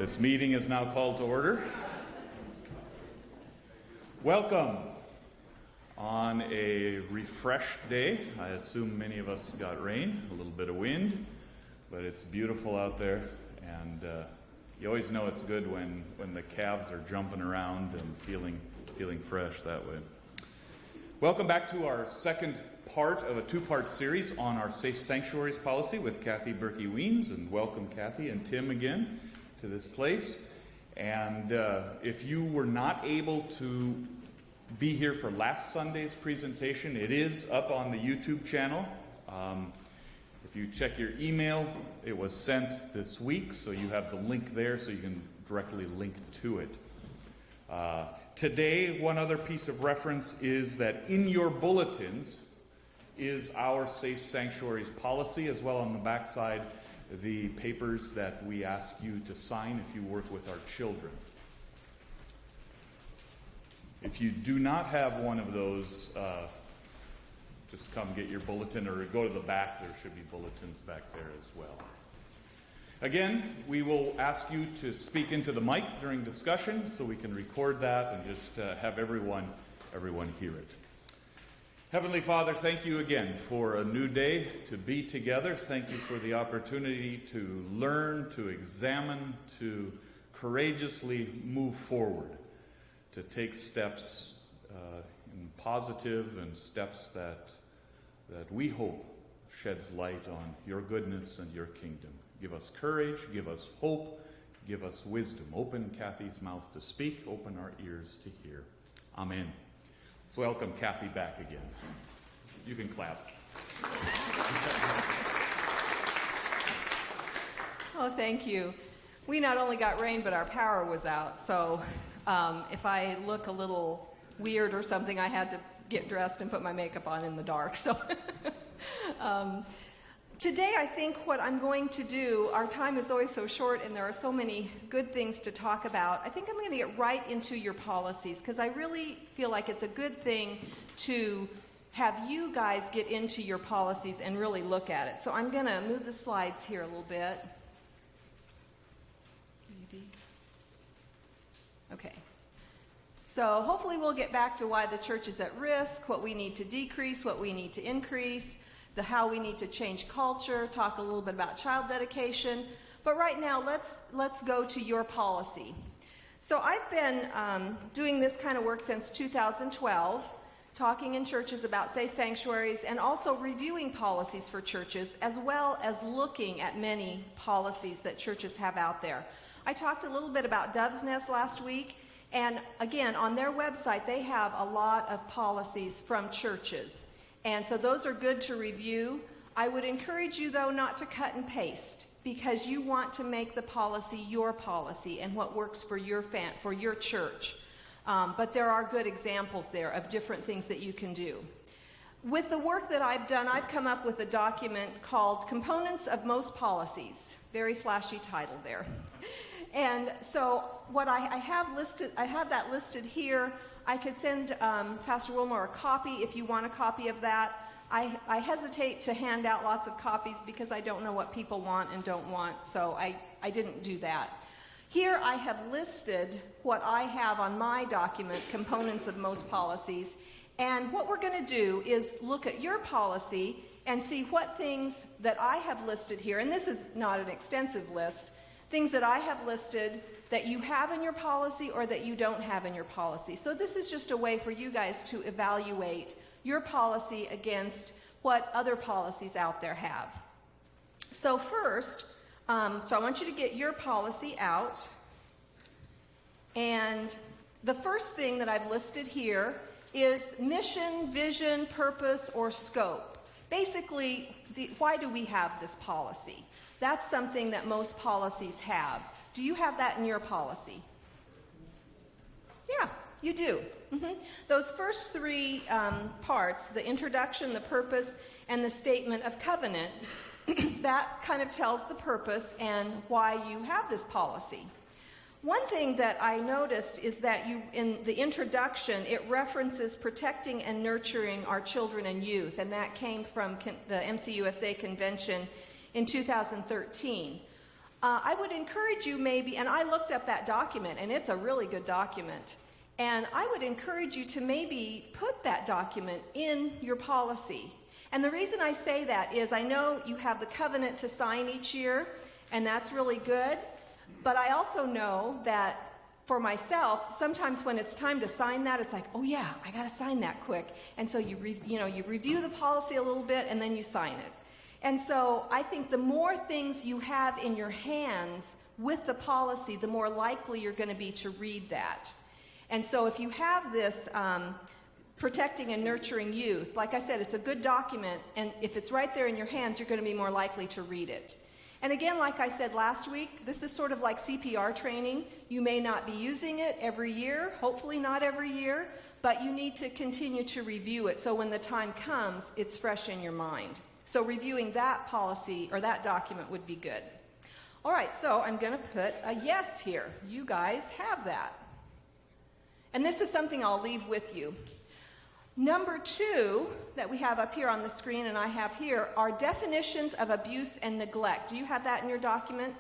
This meeting is now called to order. Welcome on a refreshed day. I assume many of us got rain, a little bit of wind, but it's beautiful out there, and you always know it's good when the calves are jumping around and feeling fresh that way. Welcome back to our second part of a two-part series on our Safe Sanctuaries policy with Kathy Burkey Wiens, and welcome Kathy and Tim again to this place. And if you were not able to be here for last Sunday's presentation, it is up on the YouTube channel. If you check your email, it was sent this week, so you have the link there so you can directly link to it. Today, one other piece of reference is that in your bulletins is our Safe Sanctuaries policy, as well on the backside, the papers that we ask you to sign if you work with our children. If you do not have one of those, just come get your bulletin or go to the back. There should be bulletins back there as well. Again, we will ask you to speak into the mic during discussion so we can record that and just have everyone hear it. Heavenly Father, thank you again for a new day to be together. Thank you for the opportunity to learn, to examine, to courageously move forward, to take steps in positive and steps that we hope sheds light on your goodness and your kingdom. Give us courage, give us hope, give us wisdom. Open Kathy's mouth to speak, open our ears to hear. Amen. Let's welcome Kathy back again. You can clap. Oh, thank you. We not only got rain, but our power was out. So if I look a little weird or something, I had to get dressed and put my makeup on in the dark. So today, I think what I'm going to do, our time is always so short and there are so many good things to talk about. I think I'm going to get right into your policies because I really feel like it's a good thing to have you guys get into your policies and really look at it. So I'm going to move the slides here a little bit. Maybe. Okay. So hopefully we'll get back to why the church is at risk, what we need to decrease, what we need to increase, how we need to change culture, talk a little bit about child dedication. But right now, let's go to your policy. So I've been doing this kind of work since 2012, talking in churches about safe sanctuaries and also reviewing policies for churches, as well as looking at many policies that churches have out there. I talked a little bit about Dove's Nest last week, and again, on their website, they have a lot of policies from churches. And so those are good to review. I would encourage you, though, not to cut and paste because you want to make the policy your policy and what works for your church. But there are good examples there of different things that you can do. With the work that I've done, I've come up with a document called Components of Most Policies. Very flashy title there. And so what I have that listed here. I could send Pastor Wilmore a copy if you want a copy of that. I hesitate to hand out lots of copies because I don't know what people want and don't want, so I didn't do that. Here I have listed what I have on my document, Components of Most Policies, and what we're going to do is look at your policy and see what things that I have listed here, and this is not an extensive list, things that I have listed that you have in your policy or that you don't have in your policy. So this is just a way for you guys to evaluate your policy against what other policies out there have. So first, so I want you to get your policy out. And the first thing that I've listed here is mission, vision, purpose, or scope. Basically, why do we have this policy? That's something that most policies have. Do you have that in your policy? Yeah, you do. Those first three parts, the introduction, the purpose, and the statement of covenant, that kind of tells the purpose and why you have this policy. One thing that I noticed is that in the introduction, it references protecting and nurturing our children and youth, and that came from the MCUSA convention in 2013. I would encourage you maybe, and I looked up that document, and it's a really good document, and I would encourage you to maybe put that document in your policy. And the reason I say that is I know you have the covenant to sign each year, and that's really good, but I also know that for myself, sometimes when it's time to sign that, it's like, oh yeah, I got to sign that quick. And so you review the policy a little bit, and then you sign it. And so I think the more things you have in your hands with the policy, the more likely you're going to be to read that. And so if you have this protecting and nurturing youth, like I said, it's a good document, and if it's right there in your hands, you're going to be more likely to read it. And again, like I said last week, this is sort of like CPR training. You may not be using it every year, hopefully not every year, but you need to continue to review it so when the time comes, it's fresh in your mind. So reviewing that policy or that document would be good. All right, so I'm going to put a yes here. You guys have that. And this is something I'll leave with you. Number 2 that we have up here on the screen and I have here are definitions of abuse and neglect. Do you have that in your document?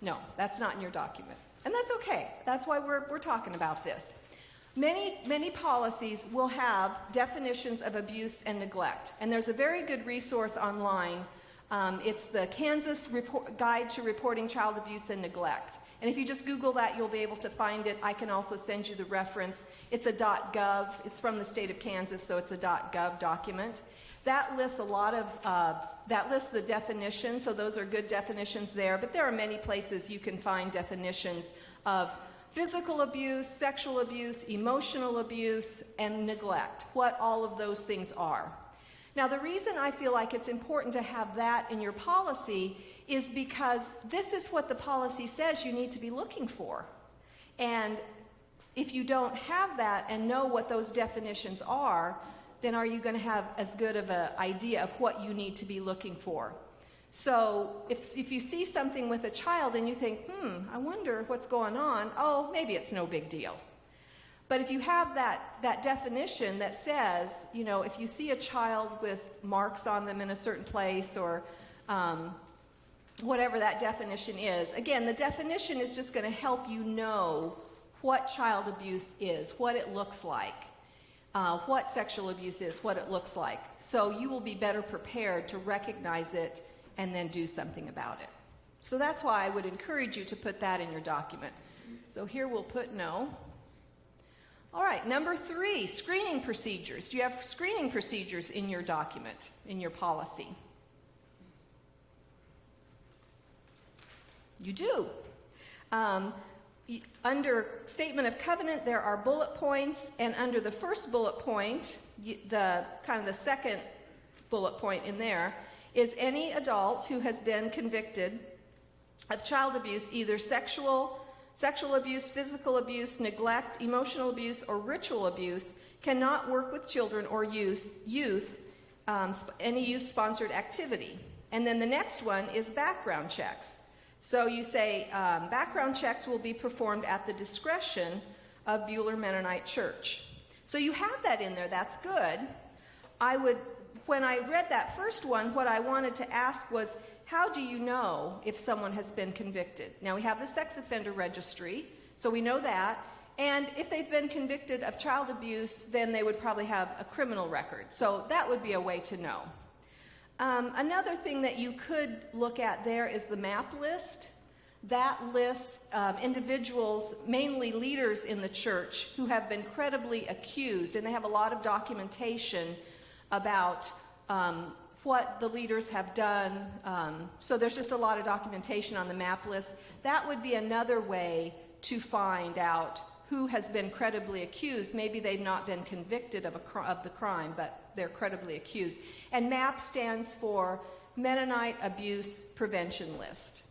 No, that's not in your document. And that's okay. That's why we're talking about this. Many policies will have definitions of abuse and neglect. And there's a very good resource online. It's the Kansas Guide to Reporting Child Abuse and Neglect. And if you just Google that, you'll be able to find it. I can also send you the reference. It's a .gov. It's from the state of Kansas, so it's a .gov document. That lists that lists the definitions, so those are good definitions there. But there are many places you can find definitions of physical abuse, sexual abuse, emotional abuse, and neglect, what all of those things are. Now, the reason I feel like it's important to have that in your policy is because this is what the policy says you need to be looking for. And if you don't have that and know what those definitions are, then are you going to have as good of an idea of what you need to be looking for? So if you see something with a child and you think, I wonder what's going on, oh, maybe it's no big deal. But if you have that definition that says, if you see a child with marks on them in a certain place or whatever that definition is, again, the definition is just going to help you know what child abuse is, what it looks like, what sexual abuse is, what it looks like. So you will be better prepared to recognize it and then do something about it. So that's why I would encourage you to put that in your document. So here we'll put no. All right, number 3, screening procedures. Do you have screening procedures in your document, in your policy? You do. Under Statement of Covenant, there are bullet points, and under the first bullet point, the second bullet point in there, is any adult who has been convicted of child abuse, either sexual abuse, physical abuse, neglect, emotional abuse, or ritual abuse, cannot work with children or any youth-sponsored activity. And then the next one is background checks. So you say background checks will be performed at the discretion of Buhler Mennonite Church. So you have that in there. That's good. When I read that first one, what I wanted to ask was, how do you know if someone has been convicted? Now, we have the sex offender registry, so we know that. And if they've been convicted of child abuse, then they would probably have a criminal record. So that would be a way to know. Another thing that you could look at there is the MAP list. That lists individuals, mainly leaders in the church, who have been credibly accused, and they have a lot of documentation about what the leaders have done. So there's just a lot of documentation on the MAP list. That would be another way to find out who has been credibly accused. Maybe they've not been convicted of the crime, but they're credibly accused. And MAP stands for Mennonite Abuse Prevention List.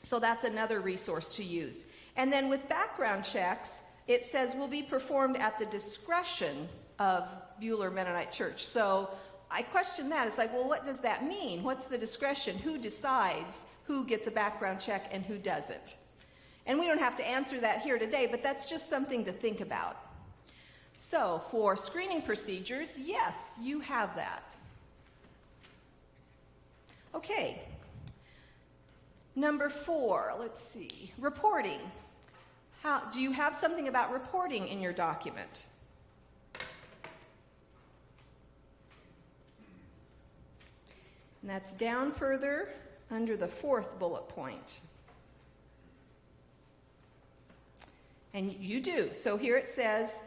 So that's another resource to use. And then with background checks, it says will be performed at the discretion of Buhler Mennonite Church. So I question that. It's like, well, what does that mean? What's the discretion? Who decides who gets a background check and who doesn't? And we don't have to answer that here today, but that's just something to think about. So for screening procedures, yes, you have that. Okay. Number 4, let's see, reporting. Do you have something about reporting in your document? And that's down further under the 4th bullet point. And you do. So here it says,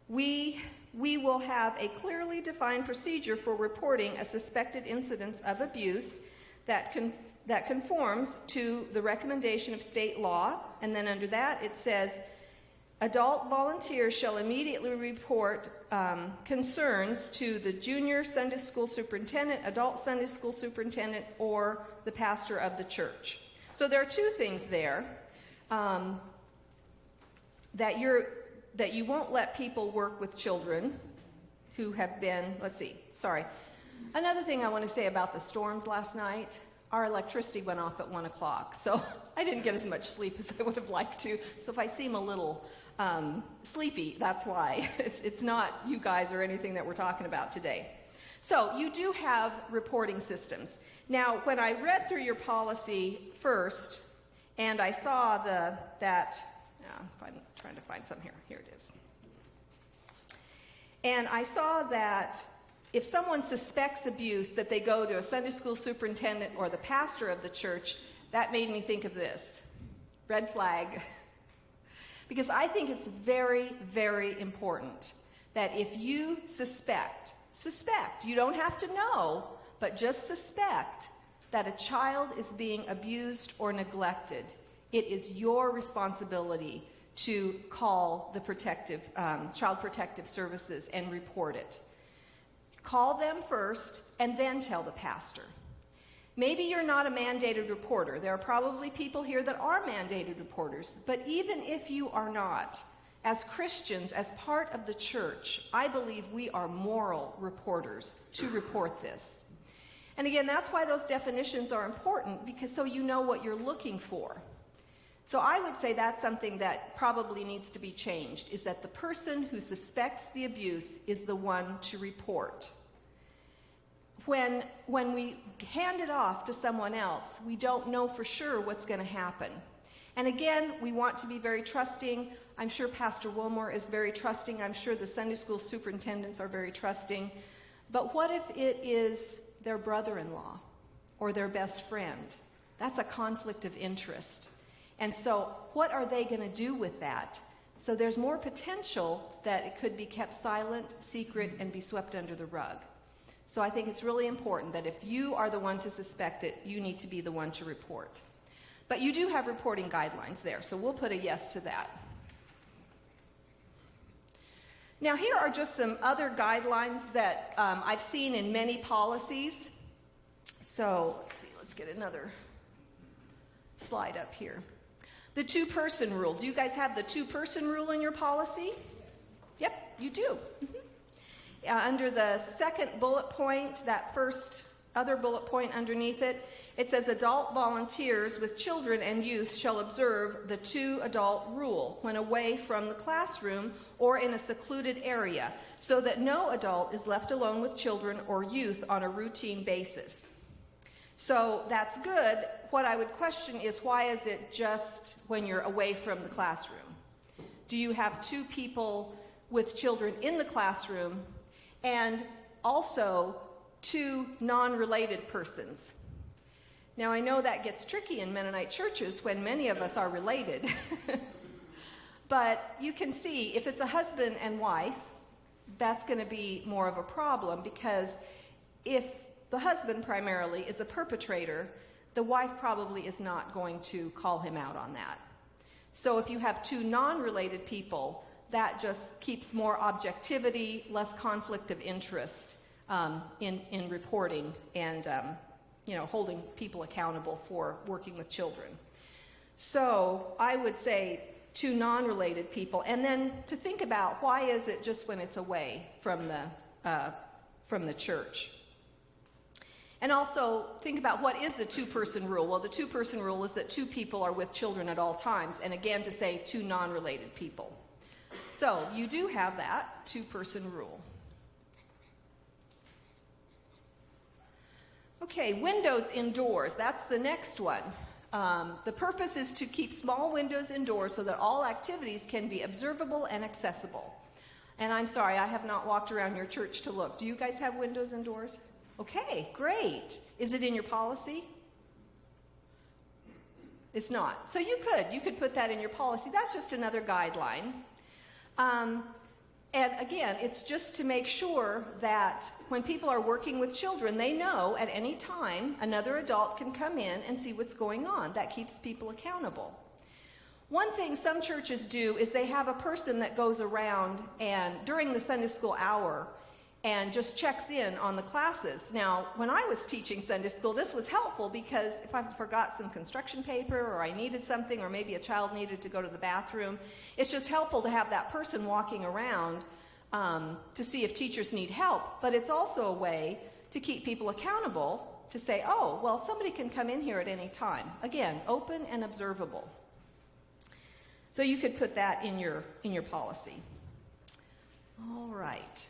we will have a clearly defined procedure for reporting a suspected incidence of abuse that conforms to the recommendation of state law. And then under that it says, adult volunteers shall immediately report concerns to the junior Sunday school superintendent, adult Sunday school superintendent, or the pastor of the church. So there are 2 things there. That you won't let people work with children who have been, Another thing I want to say about the storms last night, our electricity went off at 1 o'clock, so I didn't get as much sleep as I would have liked to. So if I seem a little sleepy, that's why. It's not you guys or anything that we're talking about today. So you do have reporting systems. Now, when I read through your policy first, and I saw I'm trying to find some here. Here it is. And I saw that if someone suspects abuse, that they go to a Sunday school superintendent or the pastor of the church. That made me think of this. Red flag. Because I think it's very, very important that if you suspect, you don't have to know, but just suspect that a child is being abused or neglected, it is your responsibility to call the Child Protective Services and report it. Call them first and then tell the pastor. Maybe you're not a mandated reporter. There are probably people here that are mandated reporters. But even if you are not, as Christians, as part of the church, I believe we are moral reporters to report this. And again, that's why those definitions are important, because so you know what you're looking for. So I would say that's something that probably needs to be changed, is that the person who suspects the abuse is the one to report. When we hand it off to someone else, we don't know for sure what's going to happen. And again, we want to be very trusting. I'm sure Pastor Wilmore is very trusting. I'm sure the Sunday school superintendents are very trusting. But what if it is their brother-in-law or their best friend? That's a conflict of interest. And so what are they going to do with that? So there's more potential that it could be kept silent, secret, and be swept under the rug. So I think it's really important that if you are the one to suspect it, you need to be the one to report. But you do have reporting guidelines there, so we'll put a yes to that. Now here are just some other guidelines that I've seen in many policies. So let's get another slide up here. The 2-person rule. Do you guys have the 2-person rule in your policy? Yep, you do. Under the 2nd bullet point, that first other bullet point underneath it, it says adult volunteers with children and youth shall observe the 2-adult rule when away from the classroom or in a secluded area, so that no adult is left alone with children or youth on a routine basis. So that's good. What I would question is, why is it just when you're away from the classroom? Do you have 2 people with children in the classroom and also 2 non-related persons? Now, I know that gets tricky in Mennonite churches when many of us are related. But you can see, if it's a husband and wife, that's going to be more of a problem, because if the husband primarily is a perpetrator, the wife probably is not going to call him out on that. So if you have 2 non-related people, that just keeps more objectivity, less conflict of interest in reporting and holding people accountable for working with children. So I would say 2 non-related people, and then to think about, why is it just when it's away from the church? And also think about, what is the 2-person rule? Well, the 2-person rule is that 2 people are with children at all times, and again to say 2 non-related people. So you do have that 2-person rule. Okay, windows indoors. That's the next one. The purpose is to keep small windows indoors so that all activities can be observable and accessible. And I'm sorry, I have not walked around your church to look. Do you guys have windows indoors? Okay, great. Is it in your policy? It's not. So you could put that in your policy. That's just another guideline. And again, it's just to make sure that when people are working with children, they know at any time another adult can come in and see what's going on. That keeps people accountable. One thing some churches do is they have a person that goes around and during the Sunday school hour and just checks in on the classes. Now, when I was teaching Sunday school, this was helpful because if I forgot some construction paper or I needed something or maybe a child needed to go to the bathroom, it's just helpful to have that person walking around to see if teachers need help. But it's also a way to keep people accountable to say, oh, well, somebody can come in here at any time. Again, open and observable. So you could put that in your policy. All right.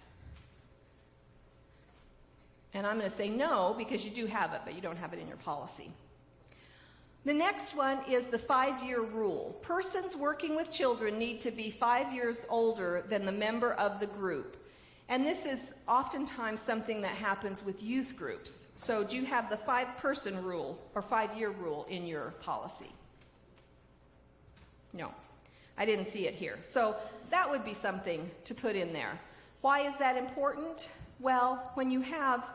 And I'm going to say no because you do have it, but you don't have it in your policy. The next one is the 5-year rule. Persons working with children need to be 5 years older than the member of the group. And this is oftentimes something that happens with youth groups. So do you have the 5-person rule or 5-year rule in your policy? No, I didn't see it here. So that would be something to put in there. Why is that important? Well, when you have,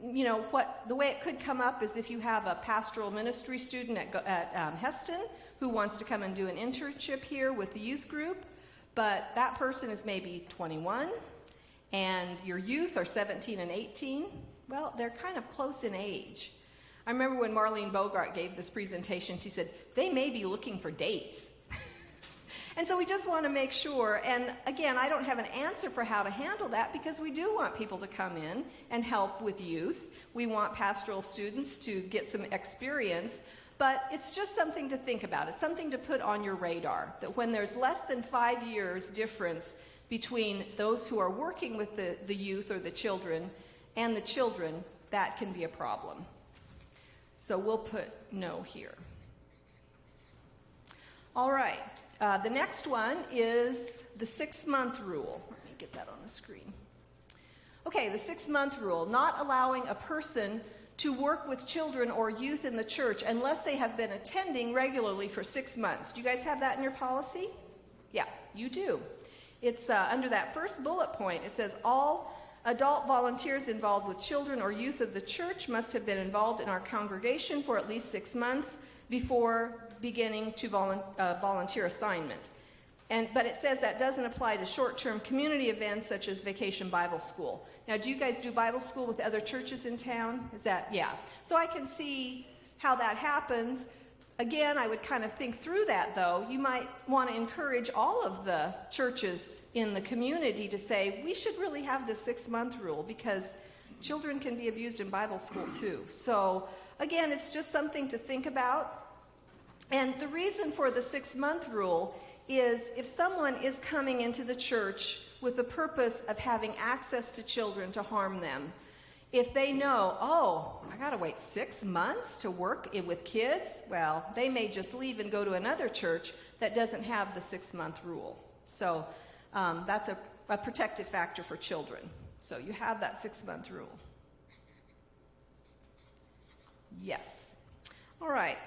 the way it could come up is if you have a pastoral ministry student at Heston who wants to come and do an internship here with the youth group, but that person is maybe 21 and your youth are 17 and 18. Well, they're kind of close in age. I remember when Marlene Bogart gave this presentation, she said, they may be looking for dates. And so we just want to make sure, and again, I don't have an answer for how to handle that because we do want people to come in and help with youth. We want pastoral students to get some experience, but it's just something to think about. It's something to put on your radar, that when there's less than 5 years difference between those who are working with the youth or the children and the children, that can be a problem. So we'll put no here. All right. The next one is the 6-month rule. Let me get that on the screen. Okay, the 6-month rule, not allowing a person to work with children or youth in the church unless they have been attending regularly for 6 months. Do you guys have that in your policy? Yeah, you do. It's under that first bullet point. It says all adult volunteers involved with children or youth of the church must have been involved in our congregation for at least 6 months before beginning to volunteer assignment. But it says that doesn't apply to short-term community events such as Vacation Bible School. Now, do you guys do Bible school with other churches in town? Yeah. So I can see how that happens. Again, I would kind of think through that, though. You might want to encourage all of the churches in the community to say, we should really have the 6-month rule because children can be abused in Bible school, too. So, again, it's just something to think about. And the reason for the 6-month rule is if someone is coming into the church with the purpose of having access to children to harm them, if they know, oh, I got to wait 6 months to work with kids, well, they may just leave and go to another church that doesn't have the 6-month rule. So that's a protective factor for children. So you have that 6-month rule. Yes. All right.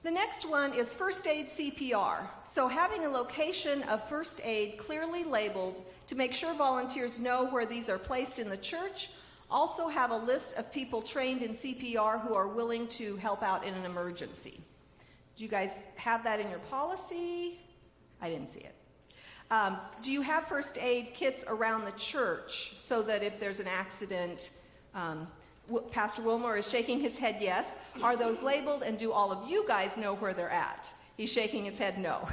The next one is first aid CPR. So having a location of first aid clearly labeled to make sure volunteers know where these are placed in the church. Also have a list of people trained in CPR who are willing to help out in an emergency. Do you guys have that in your policy? I didn't see it. Do you have first aid kits around the church so that if there's an accident, Pastor Wilmore is shaking his head yes. Are those labeled, and do all of you guys know where they're at? He's shaking his head no.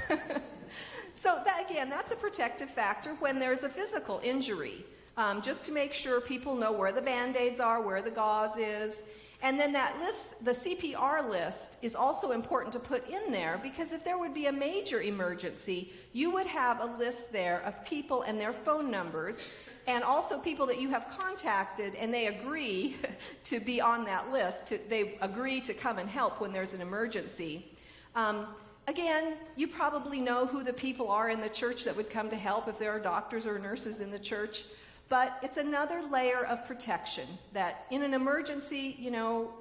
So that, again, that's a protective factor when there's a physical injury, just to make sure people know where the Band-Aids are, where the gauze is. And then that list, the CPR list, is also important to put in there because if there would be a major emergency, you would have a list there of people and their phone numbers And also people that you have contacted and they agree to be on that list. They agree to come and help when there's an emergency. Again, you probably know who the people are in the church that would come to help if there are doctors or nurses in the church. But it's another layer of protection that in an emergency,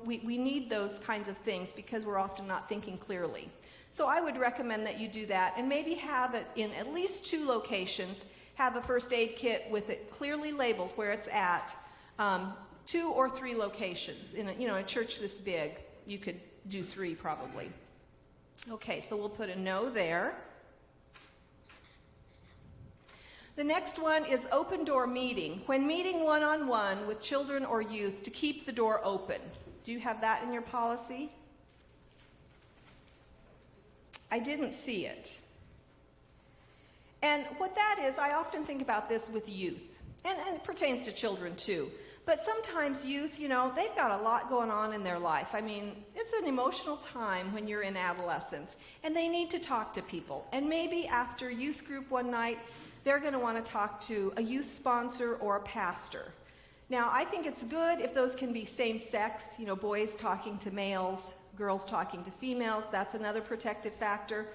we need those kinds of things because we're often not thinking clearly. So I would recommend that you do that and maybe have it in at least 2 locations. Have a first aid kit with it clearly labeled where it's at. 2 or 3 locations. In a church this big, you could do 3 probably. Okay, so we'll put a no there. The next one is open door meeting. When meeting one-on-one with children or youth, to keep the door open. Do you have that in your policy? I didn't see it. And what that is, I often think about this with youth, and it pertains to children too. But sometimes youth, they've got a lot going on in their life. I mean, it's an emotional time when you're in adolescence, and they need to talk to people. And maybe after youth group one night, they're going to want to talk to a youth sponsor or a pastor. Now, I think it's good if those can be same-sex, boys talking to males, girls talking to females. That's another protective factor.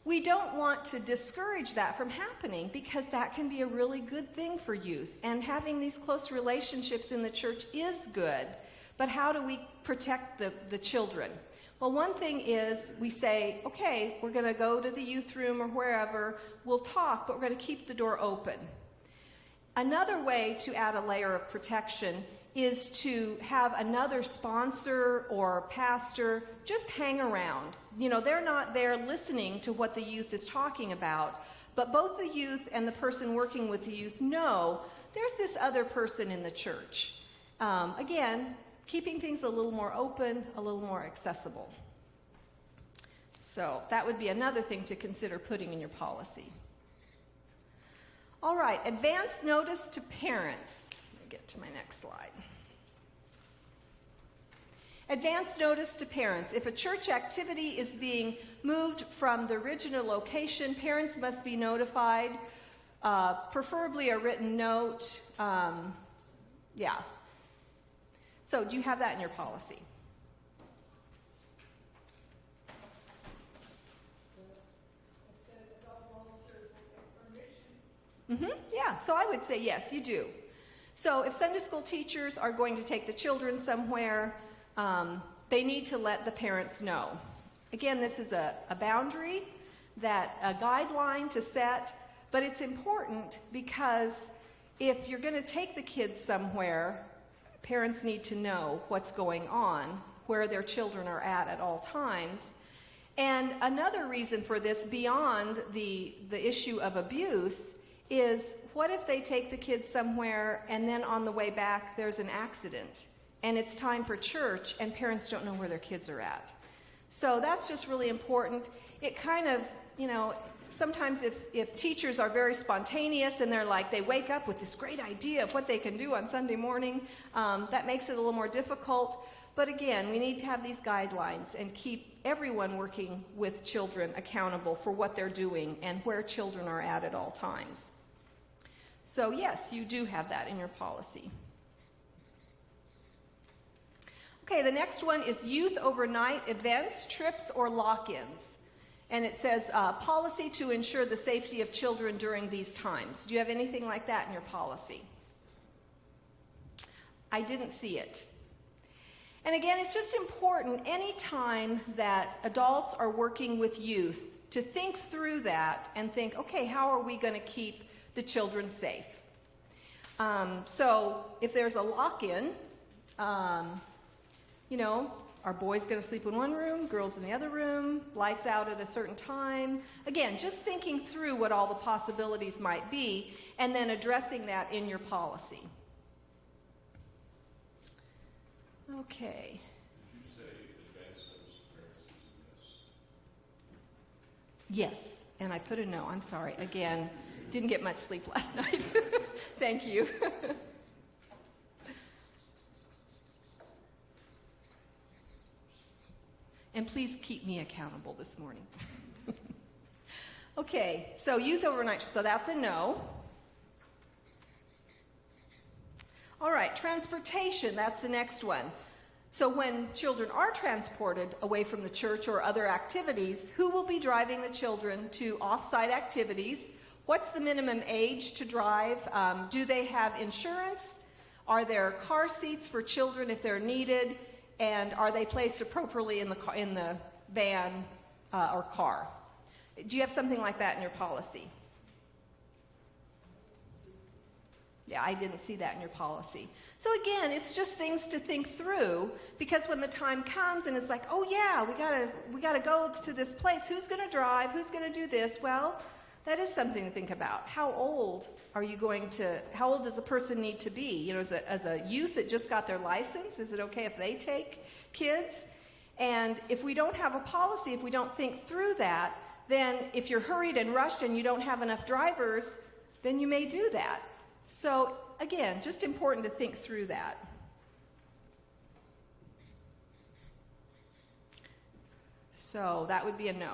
We don't want to discourage that from happening because that can be a really good thing for youth. And having these close relationships in the church is good. But how do we protect the children? Well, one thing is we say, okay, we're going to go to the youth room or wherever. We'll talk, but we're going to keep the door open. Another way to add a layer of protection is to have another sponsor or pastor just hang around. They're not there listening to what the youth is talking about, but both the youth and the person working with the youth know there's this other person in the church. Again, keeping things a little more open, a little more accessible. So that would be another thing to consider putting in your policy. All right, advance notice to parents. Let me get to my next slide. Advance notice to parents. If a church activity is being moved from the original location, parents must be notified, preferably a written note. So do you have that in your policy? It says adult volunteers will get permission. Yeah, so I would say yes, you do. So if Sunday school teachers are going to take the children somewhere, they need to let the parents know. Again, this is a boundary, a guideline to set, but it's important because if you're going to take the kids somewhere, parents need to know what's going on, where their children are at all times. And another reason for this, beyond the issue of abuse, is what if they take the kids somewhere and then on the way back there's an accident and it's time for church and parents don't know where their kids are at? So that's just really important. It kind of, sometimes if teachers are very spontaneous and they wake up with this great idea of what they can do on Sunday morning, that makes it a little more difficult. But again, we need to have these guidelines and keep everyone working with children accountable for what they're doing and where children are at all times. So yes, you do have that in your policy. Okay, the next one is youth overnight events, trips, or lock-ins. And it says policy to ensure the safety of children during these times. Do you have anything like that in your policy? I didn't see it. And again, it's just important anytime that adults are working with youth to think through that and think, okay, how are we going to keep the children safe? So if there's a lock-in, are boys going to sleep in one room, girls in the other room, lights out at a certain time? Again, just thinking through what all the possibilities might be and then addressing that in your policy. Okay. Did you say advance notice to parents is a yes? Yes, and I put a no. I'm sorry. Again, didn't get much sleep last night. Thank you. And please keep me accountable this morning. Okay, so youth overnight, so that's a no. All right, transportation, that's the next one. So when children are transported away from the church or other activities, who will be driving the children to off-site activities? What's the minimum age to drive? Do they have insurance? Are there car seats for children if they're needed? And are they placed appropriately in the van or car? Do you have something like that in your policy? Yeah, I didn't see that in your policy. So again, it's just things to think through, because when the time comes and it's like, oh yeah, we gotta go to this place. Who's going to drive? Who's going to do this? Well, that is something to think about. How old does a person need to be? You know, as a youth that just got their license, is it okay if they take kids? And if we don't have a policy, if we don't think through that, then if you're hurried and rushed and you don't have enough drivers, then you may do that. So again, just important to think through that. So that would be a no.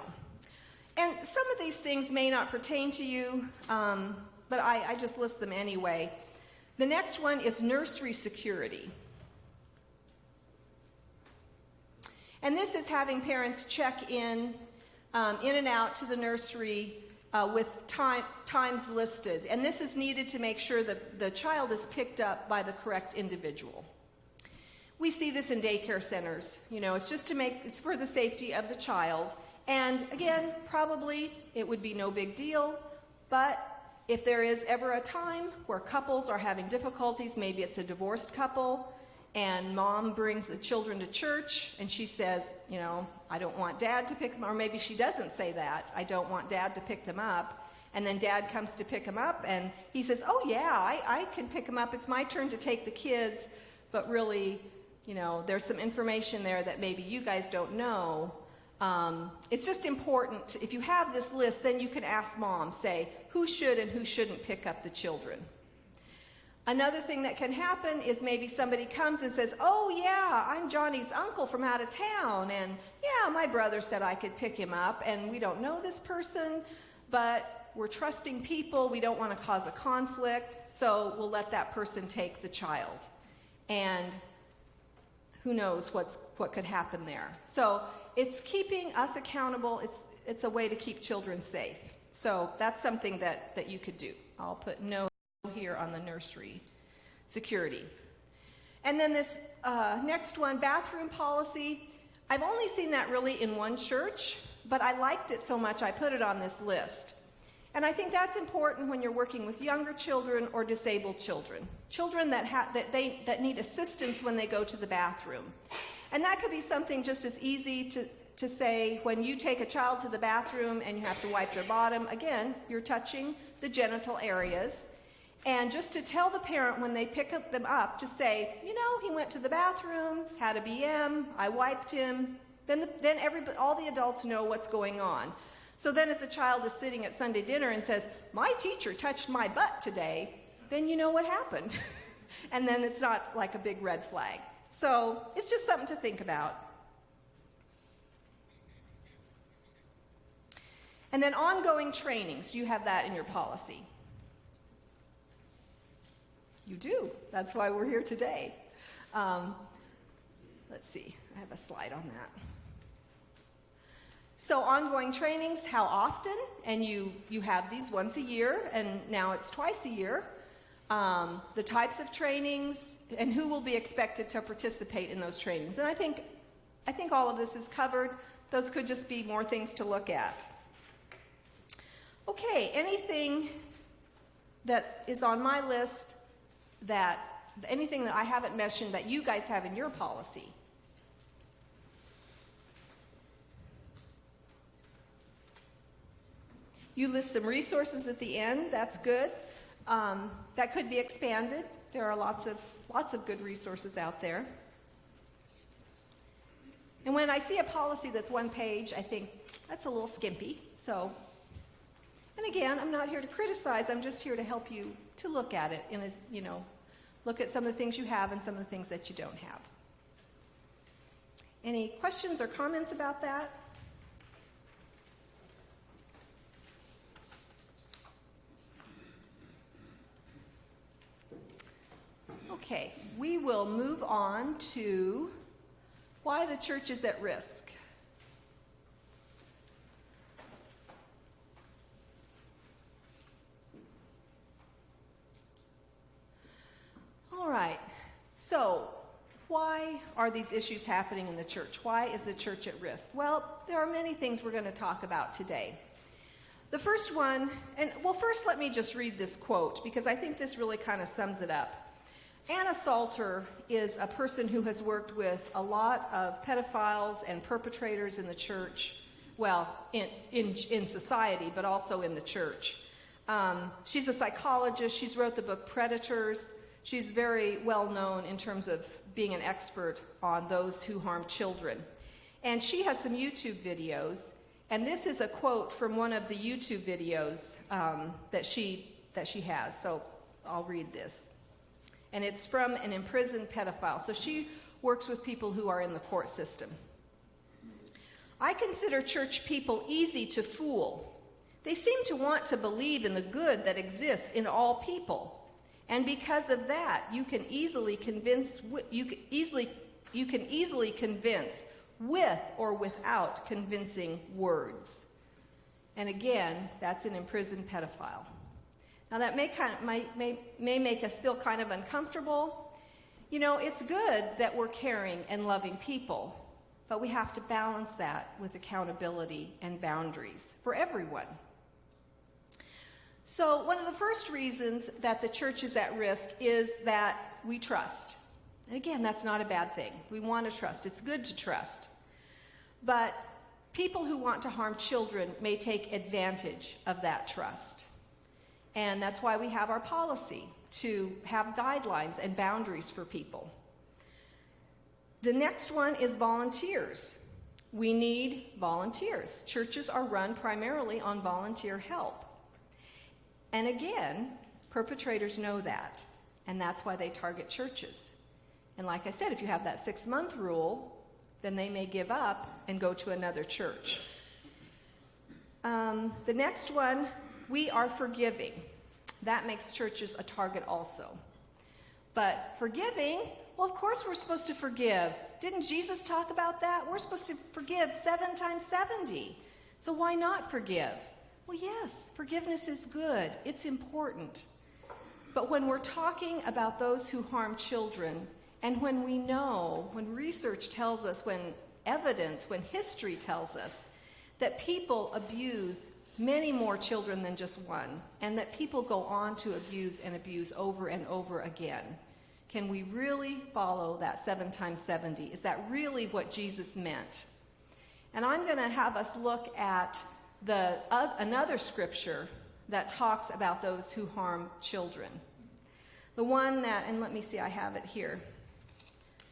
And some of these things may not pertain to you, but I just list them anyway. The next one is nursery security. And this is having parents check in and out to the nursery with times listed. And this is needed to make sure that the child is picked up by the correct individual. We see this in daycare centers. You know, it's for the safety of the child. And again, probably it would be no big deal, but if there is ever a time where couples are having difficulties, maybe it's a divorced couple, and mom brings the children to church, and she says, you know, I don't want dad to pick them up, or maybe she doesn't say that, I don't want dad to pick them up, and then dad comes to pick them up, and he says, oh yeah, I can pick them up, it's my turn to take the kids, but really, you know, there's some information there that maybe you guys don't know. It's just important, if you have this list, then you can ask mom, say, who should and who shouldn't pick up the children. Another thing that can happen is maybe somebody comes and says, oh yeah, I'm Johnny's uncle from out of town, and yeah, my brother said I could pick him up, and we don't know this person, but we're trusting people, we don't want to cause a conflict, so we'll let that person take the child. And who knows what could happen there. So it's keeping us accountable, it's a way to keep children safe. So that's something that you could do. I'll put no here on the nursery security. And then this next one, bathroom policy. I've only seen that really in one church, but I liked it so much I put it on this list. And I think that's important when you're working with younger children or disabled children. Children that need assistance when they go to the bathroom. And that could be something just as easy to say when you take a child to the bathroom and you have to wipe their bottom, again, you're touching the genital areas. And just to tell the parent when they pick them up to say, you know, he went to the bathroom, had a BM, I wiped him, then all the adults know what's going on. So then if the child is sitting at Sunday dinner and says, my teacher touched my butt today, then you know what happened. And then it's not like a big red flag. So it's just something to think about. And then ongoing trainings, do you have that in your policy? You do. That's why we're here today. Let's see. I have a slide on that. So ongoing trainings, how often? And you have these once a year, and now it's twice a year. The types of trainings, and who will be expected to participate in those trainings. And I think all of this is covered. Those could just be more things to look at. Okay, anything that is on my list, anything that I haven't mentioned that you guys have in your policy? You list some resources at the end, that's good. That could be expanded. There are lots of good resources out there. And when I see a policy that's one page, I think that's a little skimpy. So, and again, I'm not here to criticize, I'm just here to help you to look at it look at some of the things you have and some of the things that you don't have. Any questions or comments about that? Okay, we will move on to why the church is at risk. All right, so why are these issues happening in the church? Why is the church at risk? Well, there are many things we're going to talk about today. The first one, first let me just read this quote because I think this really kind of sums it up. Anna Salter is a person who has worked with a lot of pedophiles and perpetrators in the church, well, in society, but also in the church. She's a psychologist. She's wrote the book Predators. She's very well known in terms of being an expert on those who harm children. And she has some YouTube videos, and this is a quote from one of the YouTube videos that she has. So I'll read this. And it's from an imprisoned pedophile. So she works with people who are in the court system. I consider church people easy to fool. They seem to want to believe in the good that exists in all people. And because of that, you can easily convince with or without convincing words. And again, that's an imprisoned pedophile. Now that may make us feel kind of uncomfortable. You know, it's good that we're caring and loving people, but we have to balance that with accountability and boundaries for everyone. So one of the first reasons that the church is at risk is that we trust. And again, that's not a bad thing. We want to trust. It's good to trust. But people who want to harm children may take advantage of that trust. And that's why we have our policy to have guidelines and boundaries for people. The next one is volunteers. We need volunteers. Churches are run primarily on volunteer help. And again, perpetrators know that, and that's why they target churches. And like I said, if you have that 6-month rule, then they may give up and go to another church. The next one, we are forgiving. That makes churches a target also. But forgiving, well, of course we're supposed to forgive. Didn't Jesus talk about that? We're supposed to forgive 7 times 70. So why not forgive? Well, yes, forgiveness is good. It's important. But when we're talking about those who harm children, and when we know, when research tells us, when history tells us that people abuse many more children than just one, and that people go on to abuse and abuse over and over again, can we really follow that 7 times 70? Is that really what Jesus meant? And I'm going to have us look at another scripture that talks about those who harm children. The one that, and let me see, I have it here.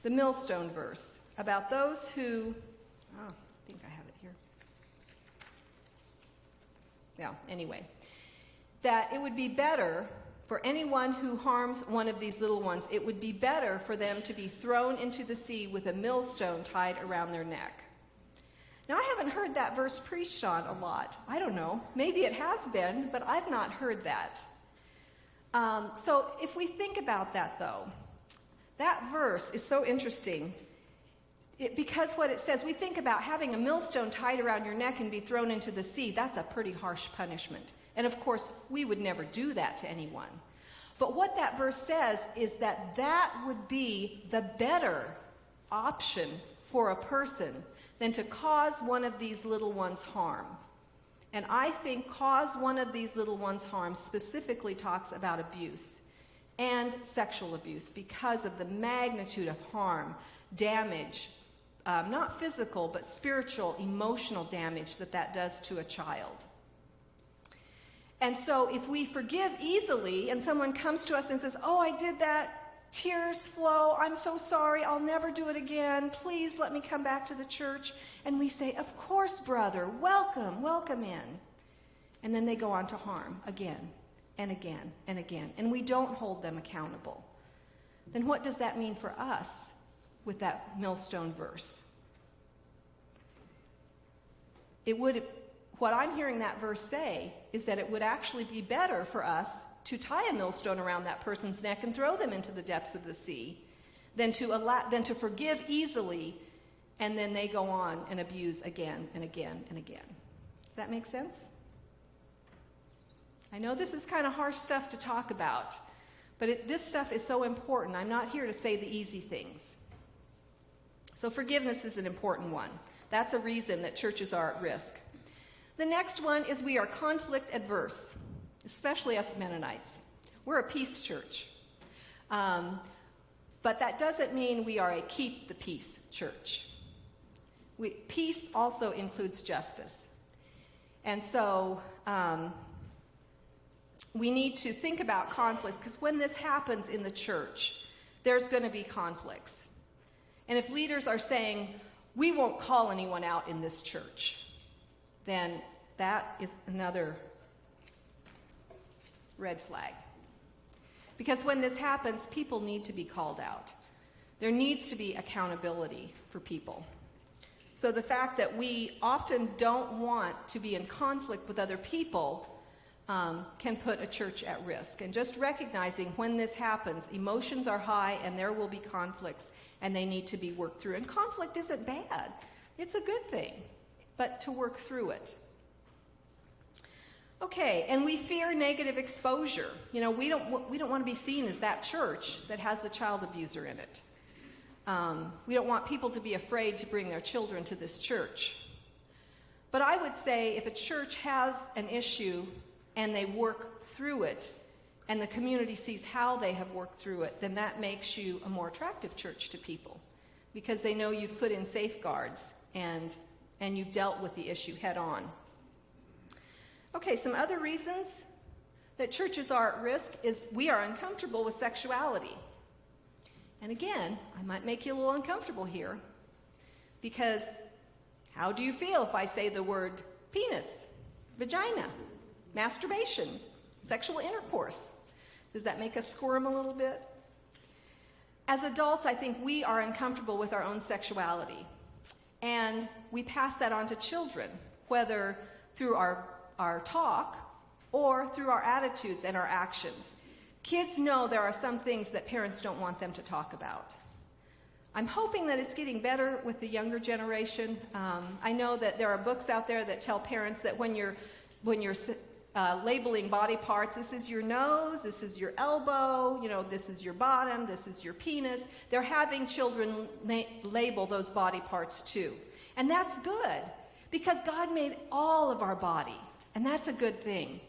The millstone verse about those who, I think I have it here. Yeah, anyway. That it would be better for anyone who harms one of these little ones, it would be better for them to be thrown into the sea with a millstone tied around their neck. Now, I haven't heard that verse preached on a lot. I don't know. Maybe it has been, but I've not heard that. So if we think about that, though, that verse is so interesting because what it says, we think about having a millstone tied around your neck and be thrown into the sea. That's a pretty harsh punishment. And of course, we would never do that to anyone. But what that verse says is that that would be the better option for a person than to cause one of these little ones harm. And I think cause one of these little ones harm specifically talks about abuse and sexual abuse because of the magnitude of harm, damage, not physical, but spiritual, emotional damage that does to a child. And so if we forgive easily and someone comes to us and says, oh, I did that, tears flow, I'm so sorry, I'll never do it again, please let me come back to the church. And we say, of course, brother, welcome in. And then they go on to harm again and again and again. And we don't hold them accountable. Then what does that mean for us with that millstone verse? What I'm hearing that verse say is that it would actually be better for us to tie a millstone around that person's neck and throw them into the depths of the sea than to forgive easily, and then they go on and abuse again and again and again. Does that make sense? I know this is kind of harsh stuff to talk about, but this stuff is so important. I'm not here to say the easy things. So forgiveness is an important one. That's a reason that churches are at risk. The next one is we are conflict adverse, especially us Mennonites. We're a peace church. But that doesn't mean we are a keep the peace church. Peace also includes justice. And so we need to think about conflicts, because when this happens in the church, there's going to be conflicts. And if leaders are saying, we won't call anyone out in this church, then that is another red flag. Because when this happens, people need to be called out. There needs to be accountability for people. So the fact that we often don't want to be in conflict with other people can put a church at risk. And just recognizing when this happens, emotions are high and there will be conflicts and they need to be worked through. And conflict isn't bad. It's a good thing, but to work through it. Okay, and we fear negative exposure. You know, we don't want to be seen as that church that has the child abuser in it. We don't want people to be afraid to bring their children to this church. But I would say if a church has an issue and they work through it, and the community sees how they have worked through it, then that makes you a more attractive church to people, because they know you've put in safeguards and you've dealt with the issue head on. Okay, some other reasons that churches are at risk is we are uncomfortable with sexuality. And again, I might make you a little uncomfortable here, because how do you feel if I say the word penis, vagina, masturbation, sexual intercourse? Does that make us squirm a little bit? As adults, I think we are uncomfortable with our own sexuality. And we pass that on to children, whether through our talk or through our attitudes and our actions. Kids know there are some things that parents don't want them to talk about. I'm hoping that it's getting better with the younger generation. I know that there are books out there that tell parents that when you're labeling body parts, this is your nose, this is your elbow, this is your bottom, this is your penis. They're having children label those body parts too. And that's good, because God made all of our body, and that's a good thing.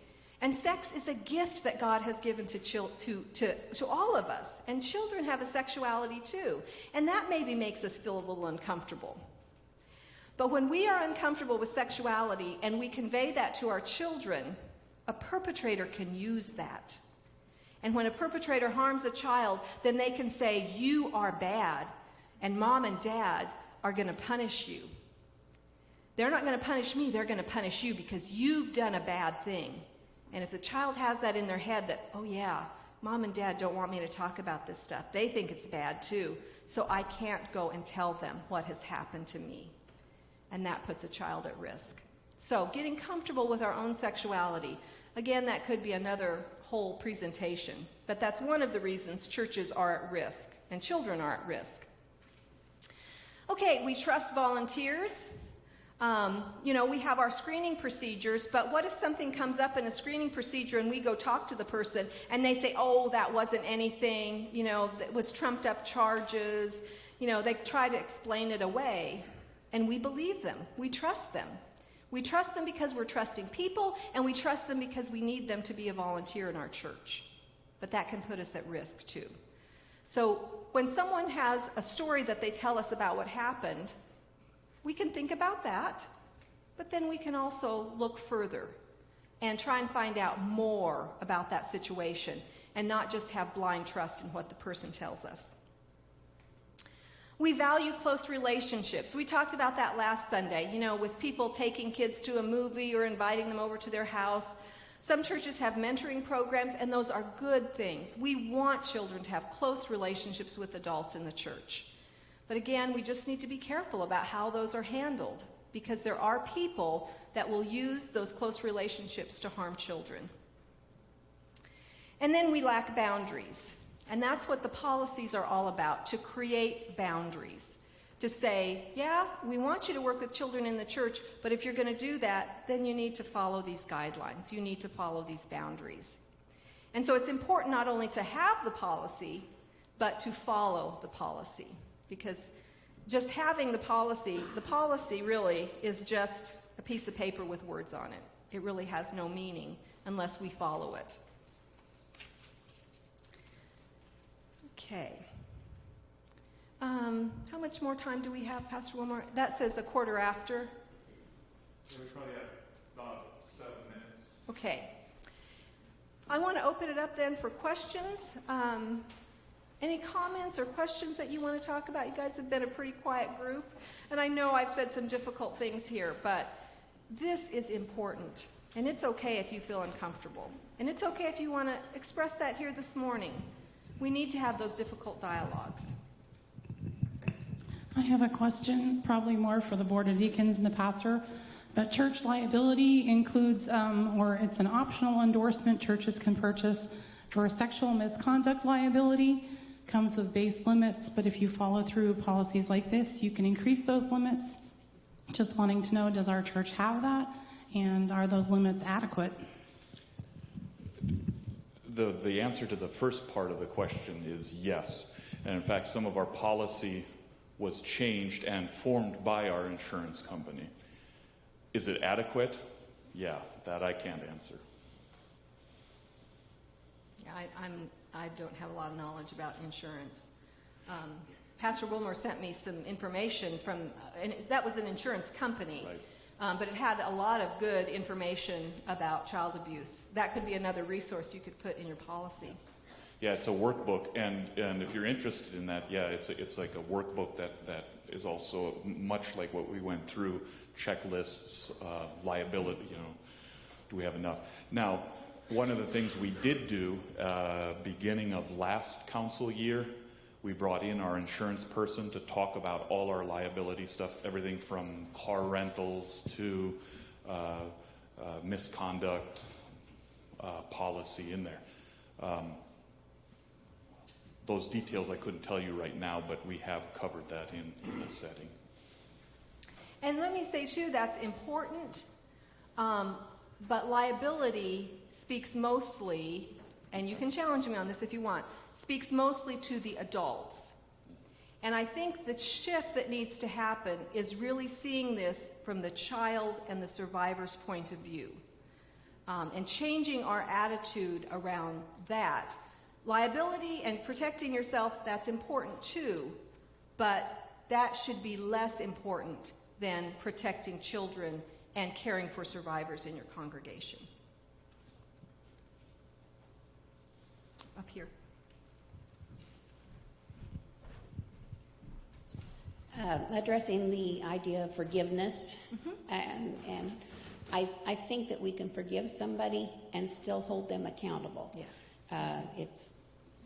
And sex is a gift that God has given to all of us. And children have a sexuality too. And that maybe makes us feel a little uncomfortable. But when we are uncomfortable with sexuality and we convey that to our children, a perpetrator can use that. And when a perpetrator harms a child, then they can say, you are bad, and mom and dad are going to punish you. They're not going to punish me, they're going to punish you because you've done a bad thing. And if the child has that in their head that, oh yeah, mom and dad don't want me to talk about this stuff, they think it's bad too, so I can't go and tell them what has happened to me. And that puts a child at risk. So getting comfortable with our own sexuality, again, that could be another whole presentation, but that's one of the reasons churches are at risk and children are at risk. Okay, we trust volunteers. We have our screening procedures, but what if something comes up in a screening procedure and we go talk to the person and they say, oh, that wasn't anything, that was trumped up charges, they try to explain it away, and we believe them, we trust them. We trust them because we're trusting people, and we trust them because we need them to be a volunteer in our church. But that can put us at risk too. So when someone has a story that they tell us about what happened, we can think about that, but then we can also look further and try and find out more about that situation and not just have blind trust in what the person tells us. We value close relationships. We talked about that last Sunday, with people taking kids to a movie or inviting them over to their house. Some churches have mentoring programs, and those are good things. We want children to have close relationships with adults in the church. But again, we just need to be careful about how those are handled, because there are people that will use those close relationships to harm children. And then we lack boundaries. And that's what the policies are all about, to create boundaries. To say, yeah, we want you to work with children in the church, but if you're going to do that, then you need to follow these guidelines. You need to follow these boundaries. And so it's important not only to have the policy, but to follow the policy. Because just having the policy really is just a piece of paper with words on it. It really has no meaning unless we follow it. Okay. How much more time do we have, Pastor Wilmore? That says a quarter after. So we probably have about 7 minutes. Okay. I want to open it up then for questions. Any comments or questions that you want to talk about? You guys have been a pretty quiet group, and I know I've said some difficult things here, but this is important, and it's okay if you feel uncomfortable, and it's okay if you want to express that here this morning. We need to have those difficult dialogues. I have a question, probably more for the Board of Deacons and the pastor, but church liability includes, or it's an optional endorsement churches can purchase for sexual misconduct liability, comes with base limits, but if you follow through policies like this, you can increase those limits. Just wanting to know, does our church have that, and are those limits adequate? The answer to the first part of the question is yes. And in fact, some of our policy was changed and formed by our insurance company. Is it adequate? Yeah, that I can't answer. Yeah, I don't have a lot of knowledge about insurance. Pastor Wilmer sent me some information from, and that was an insurance company, Right. but it had a lot of good information about child abuse. That could be another resource you could put in your policy. Yeah, it's a workbook, and if you're interested in that, yeah, it's like a workbook that is also much like what we went through, checklists, liability, do we have enough? Now, one of the things we did do, beginning of last council year, we brought in our insurance person to talk about all our liability stuff, everything from car rentals to misconduct policy in there. Those details I couldn't tell you right now, but we have covered that in this setting. And let me say, too, that's important, but liability speaks mostly, and you can challenge me on this if you want, speaks mostly to the adults. And I think the shift that needs to happen is really seeing this from the child and the survivor's point of view, and changing our attitude around that. Liability and protecting yourself, that's important too, but that should be less important than protecting children and caring for survivors in your congregation. Up here. Addressing the idea of forgiveness, and I think that we can forgive somebody and still hold them accountable. Yes. It's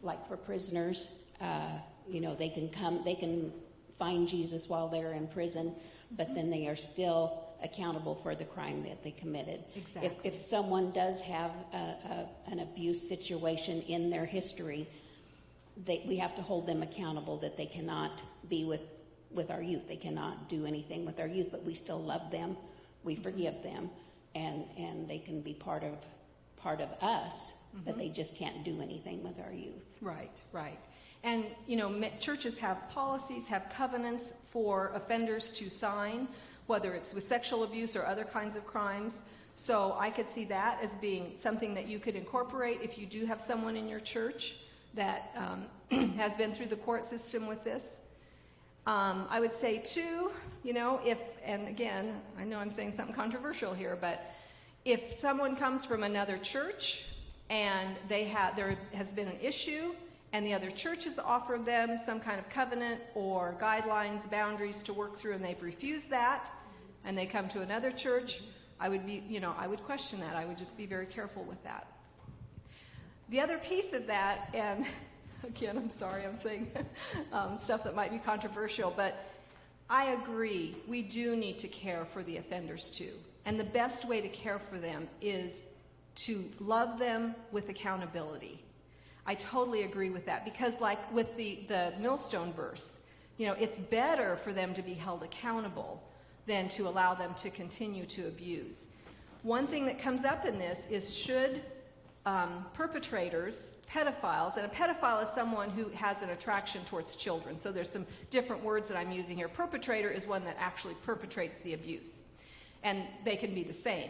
like for prisoners, they can find Jesus while they're in prison, but then they are still accountable for the crime that they committed. Exactly. If someone does have an abuse situation in their history, we have to hold them accountable that they cannot be with our youth. They cannot do anything with our youth, but we still love them. We forgive them, and they can be part of us, but they just can't do anything with our youth. Right, right. And, churches have policies, have covenants for offenders to sign, whether it's with sexual abuse or other kinds of crimes. So I could see that as being something that you could incorporate if you do have someone in your church that has been through the court system with this. I would say, too, and again, I know I'm saying something controversial here, but if someone comes from another church and there has been an issue and the other church has offered them some kind of covenant or guidelines, boundaries to work through, and they've refused that, and they come to another church, I would question that. I would just be very careful with that. The other piece of that, and again, I'm sorry, I'm saying stuff that might be controversial, but I agree, we do need to care for the offenders too. And the best way to care for them is to love them with accountability. I totally agree with that, because like with the millstone verse, it's better for them to be held accountable than to allow them to continue to abuse. One thing that comes up in this is, should perpetrators, pedophiles, and a pedophile is someone who has an attraction towards children, so there's some different words that I'm using here. Perpetrator is one that actually perpetrates the abuse, and they can be the same.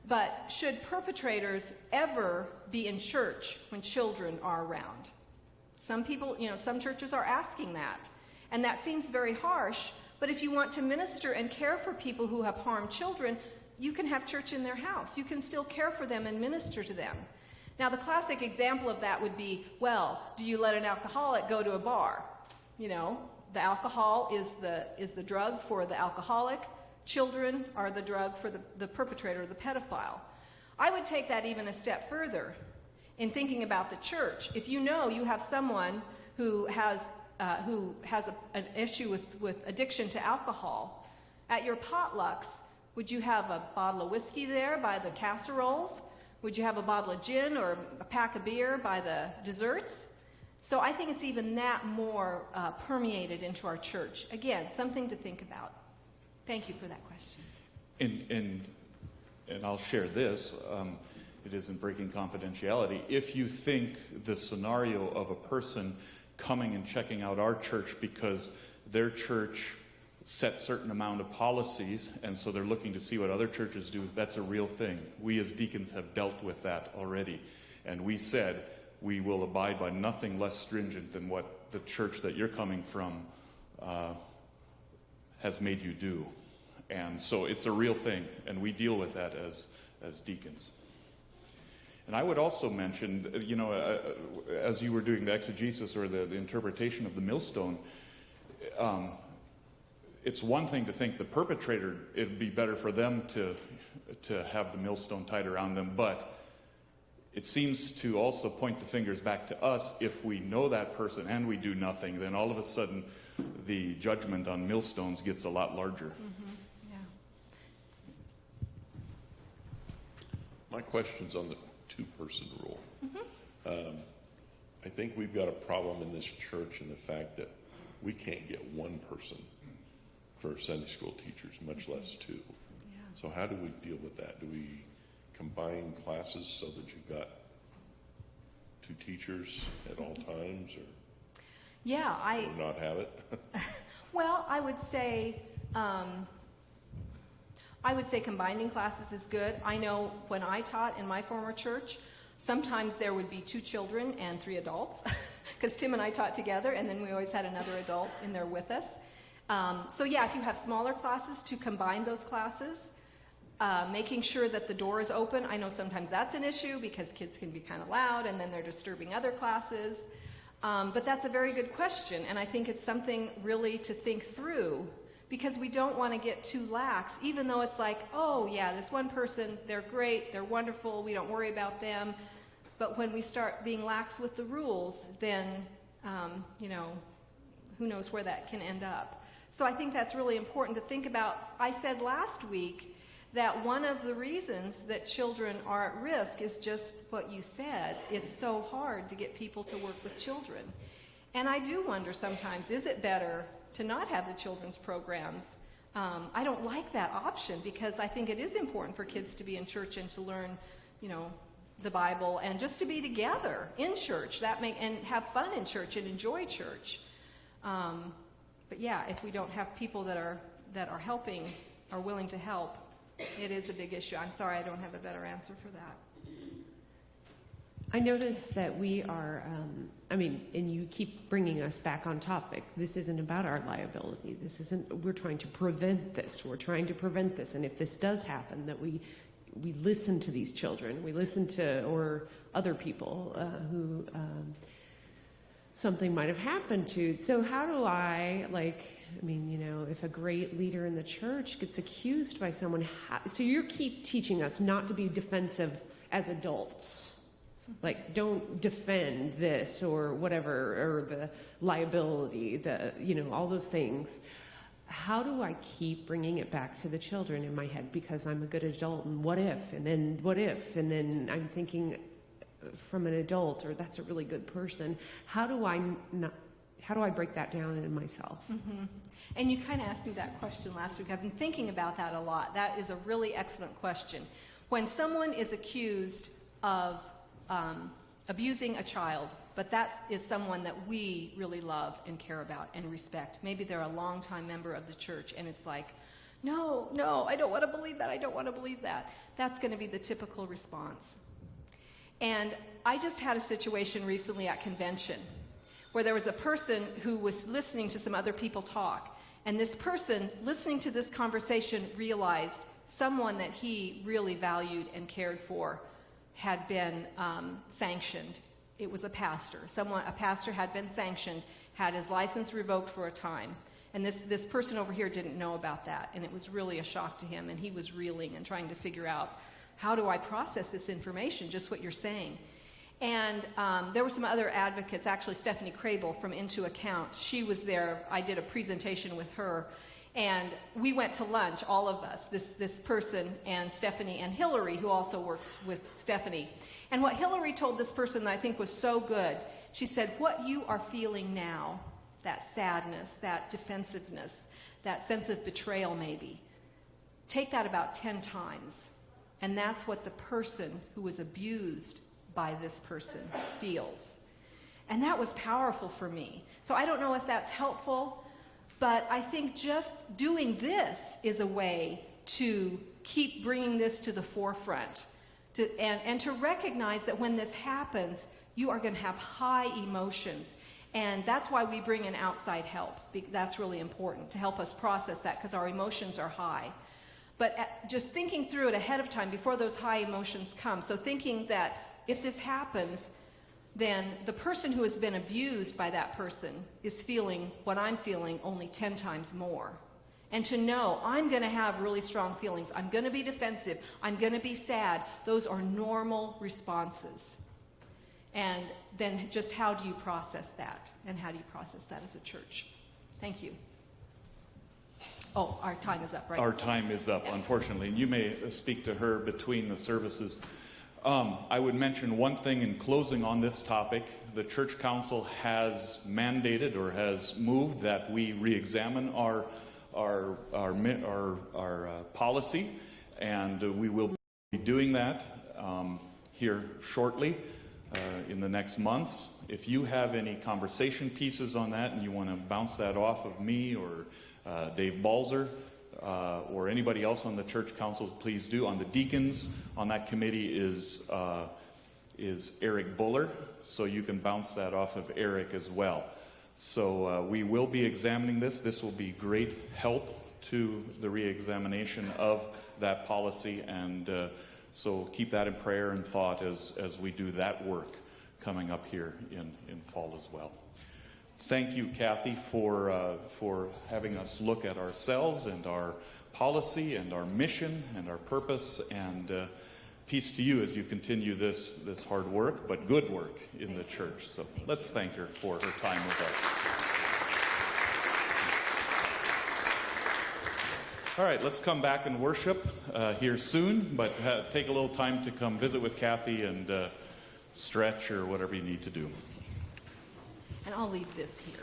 But should perpetrators ever be in church when children are around? Some people, some churches are asking that, and that seems very harsh, but if you want to minister and care for people who have harmed children, you can have church in their house. You can still care for them and minister to them. Now, the classic example of that would be, well, do you let an alcoholic go to a bar? The alcohol is the drug for the alcoholic. Children are the drug for the perpetrator, the pedophile. I would take that even a step further in thinking about the church. If you have someone who has an issue with addiction to alcohol, at your potlucks, would you have a bottle of whiskey there by the casseroles? Would you have a bottle of gin or a pack of beer by the desserts? So I think it's even that more permeated into our church. Again, something to think about. Thank you for that question. And I'll share this. It isn't breaking confidentiality. If you think the scenario of a person coming and checking out our church because their church set certain amount of policies, and so they're looking to see what other churches do, that's a real thing. We as deacons have dealt with that already. And we said we will abide by nothing less stringent than what the church that you're coming from has made you do. And so it's a real thing, and we deal with that as deacons. And I would also mention, as you were doing the exegesis or the interpretation of the millstone, it's one thing to think the perpetrator, it'd be better for them to have the millstone tied around them, but it seems to also point the fingers back to us. If we know that person and we do nothing, then all of a sudden the judgment on millstones gets a lot larger. Mm-hmm. Yeah. My question's on the two-person rule. Mm-hmm. I think we've got a problem in this church in the fact that we can't get one person for Sunday school teachers, much less two. Yeah. So how do we deal with that? Do we combine classes so that you've got two teachers at all times, or or not have it? Well, I would say combining classes is good. I know when I taught in my former church, sometimes there would be 2 children and 3 adults, because Tim and I taught together, and then we always had another adult in there with us. So yeah, if you have smaller classes, to combine those classes, making sure that the door is open. I know sometimes that's an issue because kids can be kind of loud and then they're disturbing other classes. But that's a very good question, and I think it's something really to think through, because we don't want to get too lax, even though it's like, oh yeah, this one person, they're great, they're wonderful, we don't worry about them. But when we start being lax with the rules, then, who knows where that can end up. So I think that's really important to think about. I said last week that one of the reasons that children are at risk is just what you said. It's so hard to get people to work with children. And I do wonder sometimes, is it better to not have the children's programs? I don't like that option, because I think it is important for kids to be in church and to learn, the Bible, and just to be together in church, and have fun in church and enjoy church. But yeah, if we don't have people that are helping, are willing to help, it is a big issue. I'm sorry, I don't have a better answer for that. I noticed that we are, and you keep bringing us back on topic. This isn't about our liability. We're trying to prevent this. And if this does happen, that we listen to these children, we listen to, or other people who something might have happened to. So how do if a great leader in the church gets accused by someone, so you keep teaching us not to be defensive as adults. Like, don't defend this or whatever, or the liability, all those things. How do I keep bringing it back to the children in my head? Because I'm a good adult, and what if? And then I'm thinking, from an adult, or that's a really good person. How do I break that down in myself? Mm-hmm. And you kind of asked me that question last week. I've been thinking about that a lot. That is a really excellent question. When someone is accused of abusing a child, but that is someone that we really love and care about and respect. Maybe they're a longtime member of the church, and it's like, no, I don't want to believe that. I don't want to believe that. That's going to be the typical response. And I just had a situation recently at convention where there was a person who was listening to some other people talk. And this person, listening to this conversation, realized someone that he really valued and cared for had been sanctioned. It was a pastor. A pastor had been sanctioned, had his license revoked for a time. And this person over here didn't know about that. And it was really a shock to him. And he was reeling and trying to figure out, how do I process this information, just what you're saying? And there were some other advocates, actually Stephanie Crable from Into Account. She was there. I did a presentation with her. And we went to lunch, all of us, this person and Stephanie and Hillary, who also works with Stephanie. And what Hillary told this person that I think was so good, she said, what you are feeling now, that sadness, that defensiveness, that sense of betrayal maybe, take that about 10 times. And that's what the person who was abused by this person feels. And that was powerful for me. So I don't know if that's helpful, but I think just doing this is a way to keep bringing this to the forefront, and to recognize that when this happens, you are going to have high emotions. And that's why we bring in outside help. That's really important, to help us process that, because our emotions are high. But just thinking through it ahead of time before those high emotions come. So thinking that if this happens, then the person who has been abused by that person is feeling what I'm feeling only 10 times more. And to know I'm going to have really strong feelings. I'm going to be defensive. I'm going to be sad. Those are normal responses. And then just how do you process that? And how do you process that as a church? Thank you. Oh, our time is up, right? Our time is up, unfortunately. You may speak to her between the services. I would mention one thing in closing on this topic. The Church Council has mandated or has moved that we re-examine our policy, and we will be doing that here shortly in the next months. If you have any conversation pieces on that and you want to bounce that off of me or Dave Balzer, or anybody else on the church councils, please do. On the deacons, on that committee is Eric Buhler, so you can bounce that off of Eric as well. So we will be examining this. This will be great help to the re-examination of that policy, and so keep that in prayer and thought as we do that work coming up here in fall as well. Thank you, Kathy, for having us look at ourselves and our policy and our mission and our purpose, and peace to you as you continue this hard work, but good work in the church. So let's thank her for her time with us. All right, let's come back and worship here soon, but take a little time to come visit with Kathy and stretch or whatever you need to do. And I'll leave this here.